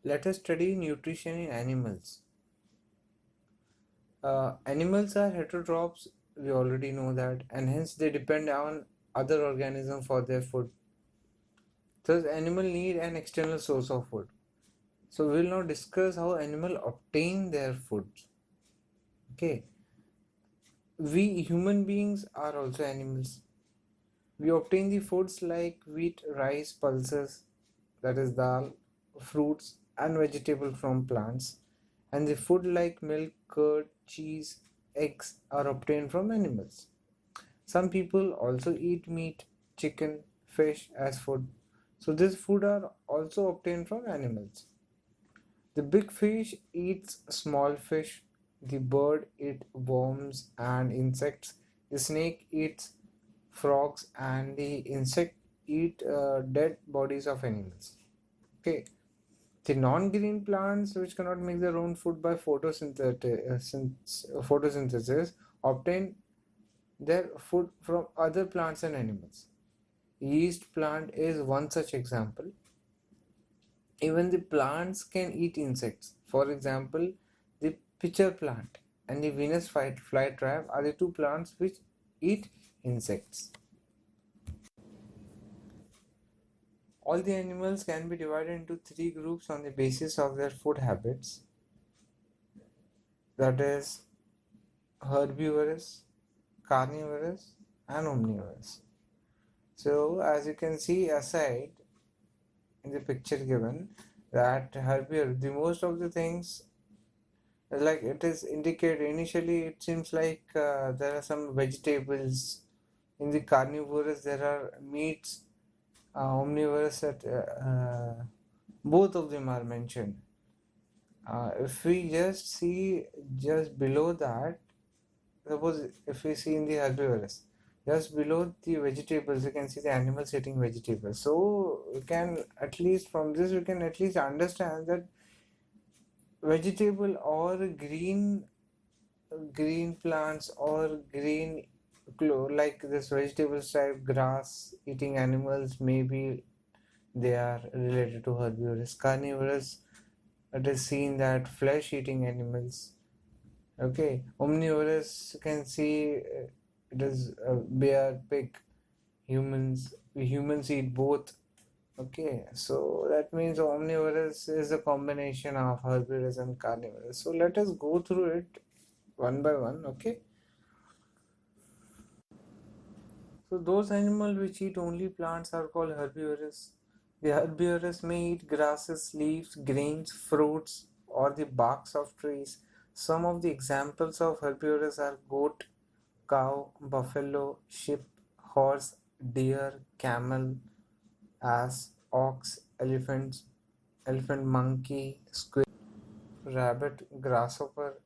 let us study nutrition in animals. Animals are heterotrophs, we already know that, and hence they depend on other organisms for their food. Thus, animals need an external source of food. So, we will now discuss how animals obtain their food. Okay, we human beings are also animals. We obtain the foods like wheat, rice, pulses, that is dal, fruits, and vegetable from plants, and the food like milk, curd, cheese, eggs are obtained from animals. Some people also eat meat, chicken, fish as food. So this food are also obtained from animals. The big fish eats small fish, the bird eats worms and insects, the snake eats frogs, and the insect eat dead bodies of animals. Okay. The non-green plants, which cannot make their own food by photosynthesis, obtain their food from other plants and animals. Yeast plant is one such example. Even the plants can eat insects. For example, the pitcher plant and the Venus flytrap are the two plants which eat insects. All the animals can be divided into three groups on the basis of their food habits. That is herbivorous, carnivorous, and omnivorous. So as you can see aside in the picture given, that herbivorous, the most of the things, like it is indicated initially, it seems like there are some vegetables. In the carnivorous there are meats, omnivorous that both of them are mentioned. If we just see just below that, suppose if we see in the herbivorous, just below the vegetables, you can see the animals eating vegetables. So we can at least from this we can at least understand that vegetable or green plants or green like this vegetables type grass eating animals, maybe they are related to herbivorous. Carnivorous, it is seen that flesh eating animals. Okay, omnivorous, you can see it is bear, pig, humans. Humans eat both. Okay, so that means omnivorous is a combination of herbivorous and carnivorous. So let us go through it one by one. Okay, so those animals which eat only plants are called herbivorous. The herbivorous may eat grasses, leaves, grains, fruits, or the barks of trees. Some of the examples of herbivorous are goat, cow, buffalo, sheep, horse, deer, camel, ass, ox, elephant, monkey, squirrel, rabbit, grasshopper.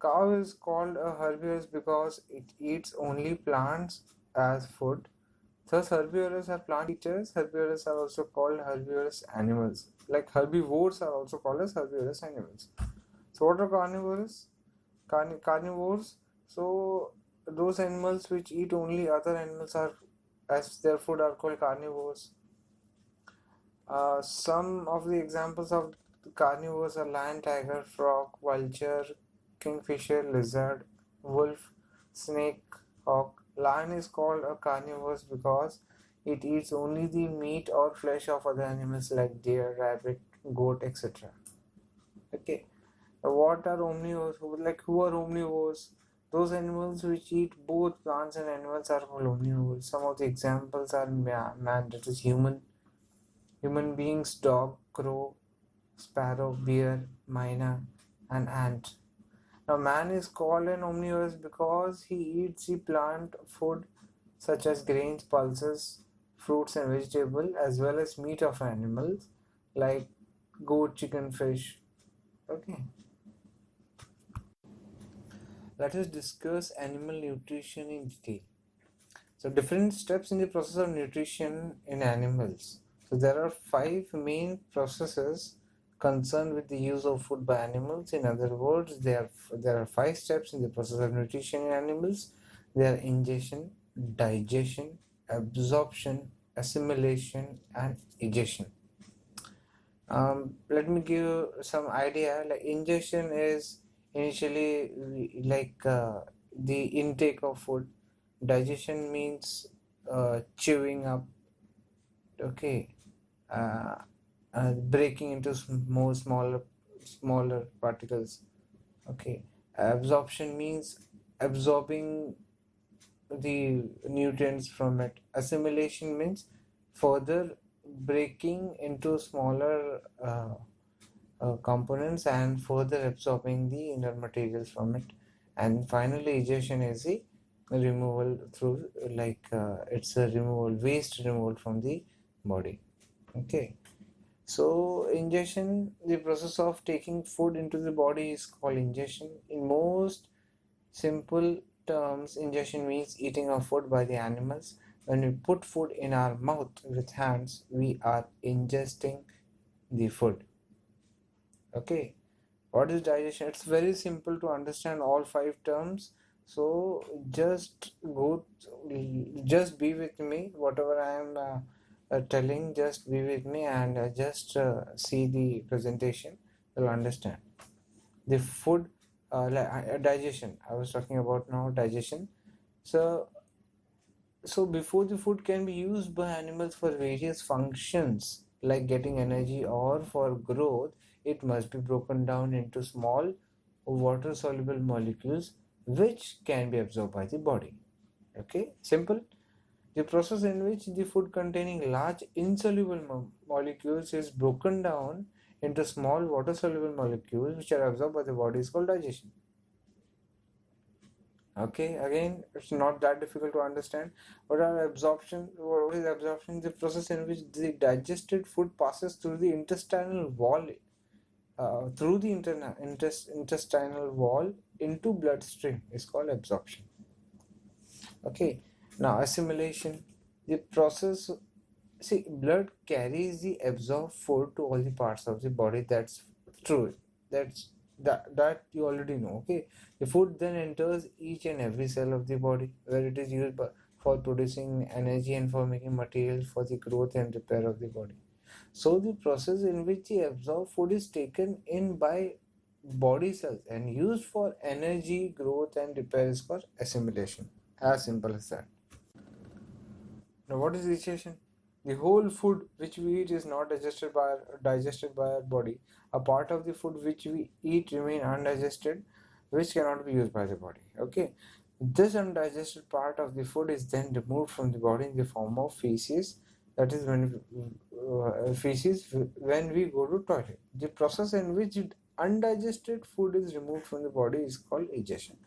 Cow is called a herbivorous because it eats only plants as food. Thus, herbivores are plant eaters. Herbivores are also called herbivorous animals. Like herbivores are also called as herbivorous animals. So, what are carnivores? Carnivores. So, those animals which eat only other animals are, as their food, are called carnivores. Some of the examples of carnivores are lion, tiger, frog, vulture, kingfisher, lizard, wolf, snake, hawk. Lion is called a carnivore because it eats only the meat or flesh of other animals like deer, rabbit, goat, etc. Okay. What are omnivores? Who are omnivores? Those animals which eat both plants and animals are called omnivores. Some of the examples are man, that is human beings, dog, crow, sparrow, bear, myna, and ant. Now, man is called an omnivorous because he eats the plant food such as grains, pulses, fruits, and vegetables, as well as meat of animals like goat, chicken, fish. Okay, let us discuss animal nutrition in detail. So, different steps in the process of nutrition in animals. So, there are five main processes concerned with the use of food by animals. In other words, there are five steps in the process of nutrition in animals. They are ingestion, digestion, absorption, assimilation, and egestion. Let me give you some idea. Like ingestion is initially the intake of food. Digestion means chewing up. Okay, uh, breaking into more smaller particles. Okay, absorption means absorbing the nutrients from it. Assimilation means further breaking into smaller components and further absorbing the inner materials from it. And finally, egestion is the removal through it's a removal, waste removal from the body. Okay. So ingestion, the process of taking food into the body is called ingestion. In most simple terms, ingestion means eating of food by the animals. When we put food in our mouth with hands, we are ingesting the food. Okay. What is digestion? It's very simple to understand all five terms. So just be with me. Whatever I am telling, just be with me and just see the presentation. You'll understand. The food, digestion. I was talking about now digestion. So, so before the food can be used by animals for various functions like getting energy or for growth, it must be broken down into small water soluble molecules which can be absorbed by the body. Okay, simple. The process in which the food containing large insoluble molecules is broken down into small water soluble molecules which are absorbed by the body is called digestion. Okay, again, it's not that difficult to understand. What are absorption? What is absorption? The process in which the digested food passes through the intestinal wall, intestinal wall into bloodstream is called absorption. Okay, now assimilation. The process. See, blood carries the absorbed food to all the parts of the body. That's true. That you already know. Okay, the food then enters each and every cell of the body where it is used for producing energy and for making materials for the growth and repair of the body. So the process in which the absorbed food is taken in by body cells and used for energy, growth and repair is called assimilation. As simple as that. Now what is digestion? The whole food which we eat is not digested by our body. A part of the food which we eat remain undigested, which cannot be used by the body. Okay. This undigested part of the food is then removed from the body in the form of feces. That is feces when we go to toilet. The process in which undigested food is removed from the body is called egestion.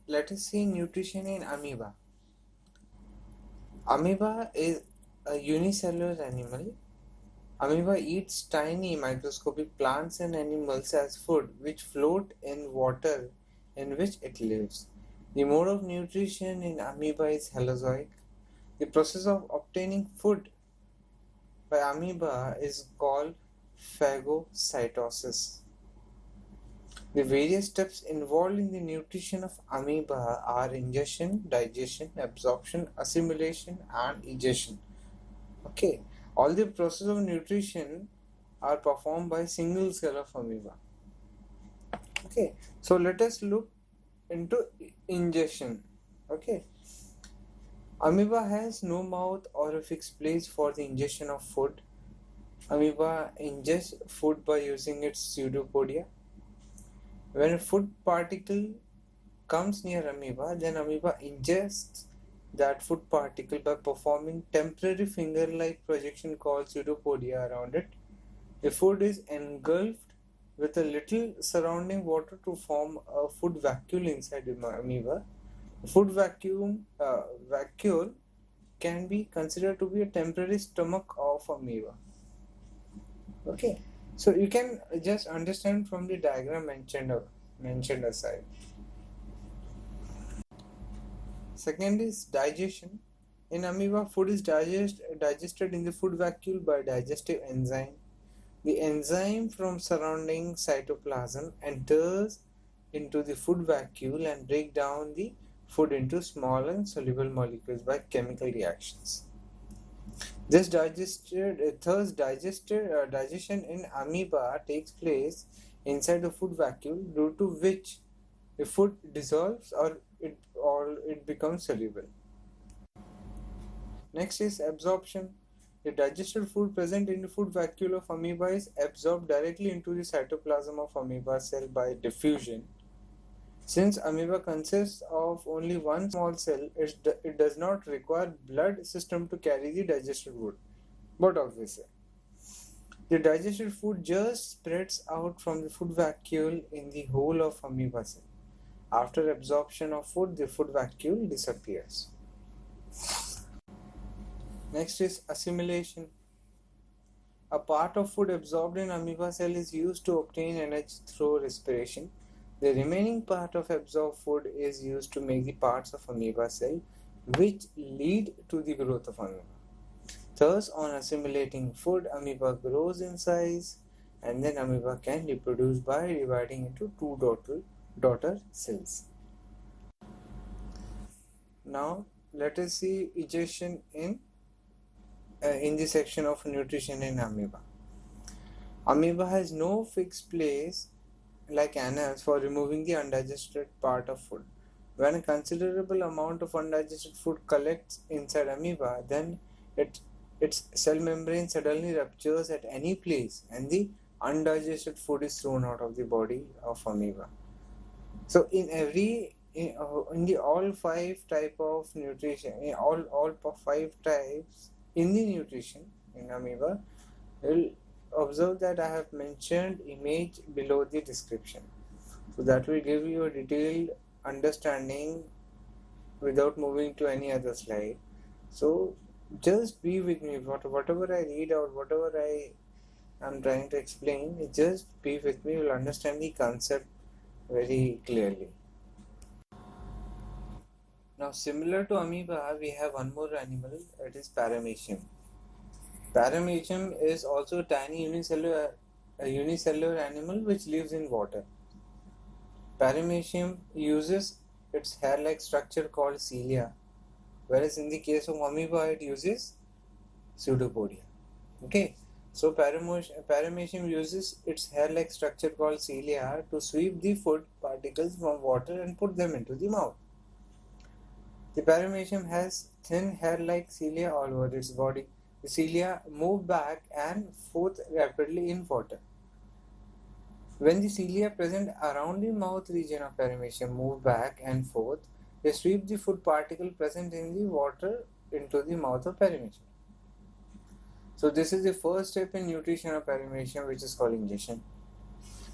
Let us see nutrition in amoeba. Amoeba is a unicellular animal. Amoeba eats tiny microscopic plants and animals as food which float in water in which it lives. The mode of nutrition in amoeba is holozoic. The process of obtaining food by amoeba is called phagocytosis. The various steps involved in the nutrition of amoeba are ingestion, digestion, absorption, assimilation, and egestion. Okay, all the process of nutrition are performed by single cell of amoeba. Okay, so let us look into ingestion. Okay, amoeba has no mouth or a fixed place for the ingestion of food. Amoeba ingests food by using its pseudopodia. When a food particle comes near amoeba, then amoeba ingests that food particle by performing temporary finger-like projection called pseudopodia around it. The food is engulfed with a little surrounding water to form a food vacuole inside the amoeba. The food vacuole can be considered to be a temporary stomach of amoeba. Okay. So you can just understand from the diagram mentioned aside. Second is digestion. In amoeba, food is digested in the food vacuole by digestive enzyme. The enzyme from surrounding cytoplasm enters into the food vacuole and break down the food into small and soluble molecules by chemical reactions. Digestion in amoeba takes place inside the food vacuole, due to which the food dissolves or it becomes soluble. Next is absorption. The digested food present in the food vacuole of amoeba is absorbed directly into the cytoplasm of amoeba cell by diffusion. Since amoeba consists of only one small cell, it does not require blood system to carry the digested food. But obviously, the digested food just spreads out from the food vacuole in the whole of amoeba cell. After absorption of food, the food vacuole disappears. Next is assimilation. A part of food absorbed in amoeba cell is used to obtain energy through respiration. The remaining part of absorbed food is used to make the parts of amoeba cell which lead to the growth of amoeba. Thus, on assimilating food, amoeba grows in size, and then amoeba can reproduce by dividing into two daughter cells. Now, let us see egestion in the section of nutrition in amoeba. Amoeba has no fixed place like annals for removing the undigested part of food. When a considerable amount of undigested food collects inside amoeba, then its cell membrane suddenly ruptures at any place and the undigested food is thrown out of the body of amoeba. So in the all five type of nutrition, in all five types in the nutrition in amoeba, you'll observe that I have mentioned image below the description. So that will give you a detailed understanding without moving to any other slide. So just be with me. Whatever I read or whatever I am trying to explain, just be with me. You'll understand the concept very clearly. Now, similar to amoeba, we have one more animal. It is paramecium. Paramecium is also a tiny unicellular animal which lives in water. Paramecium uses its hair-like structure called cilia, whereas in the case of amoeba it uses pseudopodia. Okay, so paramecium uses its hair-like structure called cilia to sweep the food particles from water and put them into the mouth. The paramecium has thin hair-like cilia all over its body. The cilia move back and forth rapidly in water. When the cilia present around the mouth region of paramecium move back and forth, they sweep the food particle present in the water into the mouth of paramecium. So this is the first step in nutrition of paramecium, which is called ingestion.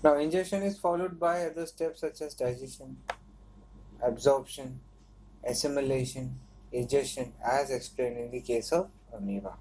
Now ingestion is followed by other steps such as digestion, absorption, assimilation, egestion, as explained in the case of amoeba.